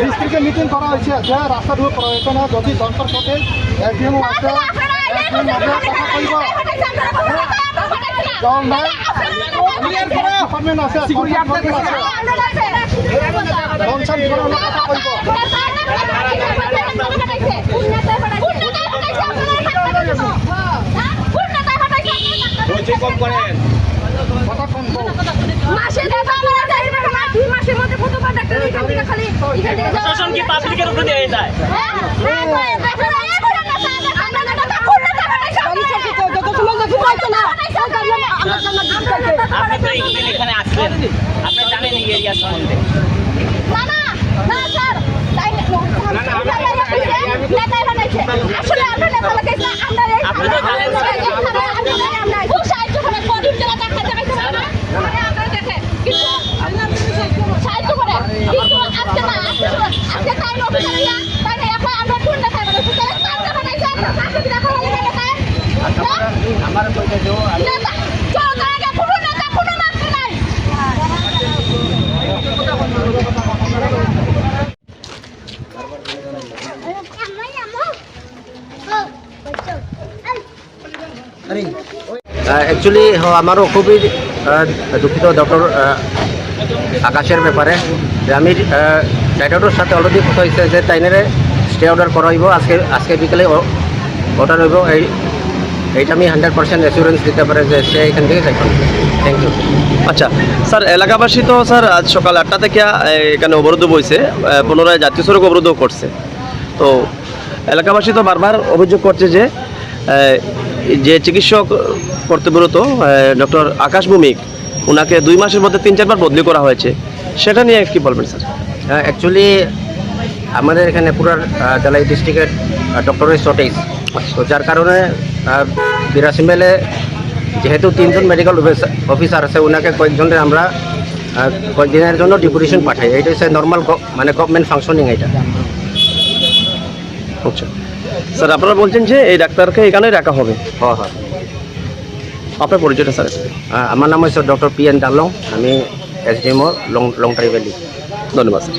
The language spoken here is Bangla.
ডিস্ট্রিক্টে মিটিং করা হয়েছে যে রাস্তা ধুয়ে প্রয়োজন যদি দরকার থাকে এসডিএমও আছে ডিপার্টমেন্ট আছে প্রশাসন কি পাবলিকের উপরে দিয়ে যায়? আপনি তো এখানে আসলেন, আপনি জানেন এই এরিয়া সম্বন্ধে? আপনি তো জানেন আমার কইতে দেও অ্যাকচুয়ালি আমারও খুবই দুঃখিত ডক্টর আকাশের ব্যাপারে যে আমি ডাক্তারের সাথে অলরেডি কথা হয়েছে যে তাইনারে স্টে অর্ডার করা হইব আজকে বিকেলে অর্ডার হইব এইটা আমি 100% অ্যাসুরেন্স দিতে পারে যে সে এখান থেকে যাই। Thank you. আচ্ছা স্যার, এলাকাবাসী তো স্যার আজ সকাল 8টা থেকে এখানে অবরোধ বইছে, পুনরায় জাতীয় সড়ক অবরোধও করছে। তো এলাকাবাসী তো বারবার অভিযোগ করছে যে চিকিৎসক কর্তব্যরত ডক্টর আকাশ ভৌমিক ওনাকে 2 মাসের মধ্যে 3-4 বার বদলি করা হয়েছে, সেটা নিয়ে কি বলবেন স্যার? অ্যাকচুয়ালি আমাদের এখানে পুরো ধলাই ডিস্ট্রিক্টের ডক্টরের শর্টেজ, তো যার কারণে বিরাসিমেলে যেহেতু 3জন মেডিকেল অফিসার আছে ওনাকে কয়েকজনের আমরা কয়েকদিনের জন্য ডেপুটেশন পাঠাই। এটা হচ্ছে নর্মাল মানে গভর্নমেন্ট ফাংশনিং এটা। আচ্ছা স্যার, আপনারা বলছেন যে এই ডাক্তারকে এখানেই রাখা হবে? হ্যাঁ হ্যাঁ। আপনার পরিচয়টা স্যার? আমার নাম হচ্ছে ডক্টর PN ডালং, আমি SDMO লংটারি ভ্যালি। ধন্যবাদ স্যার।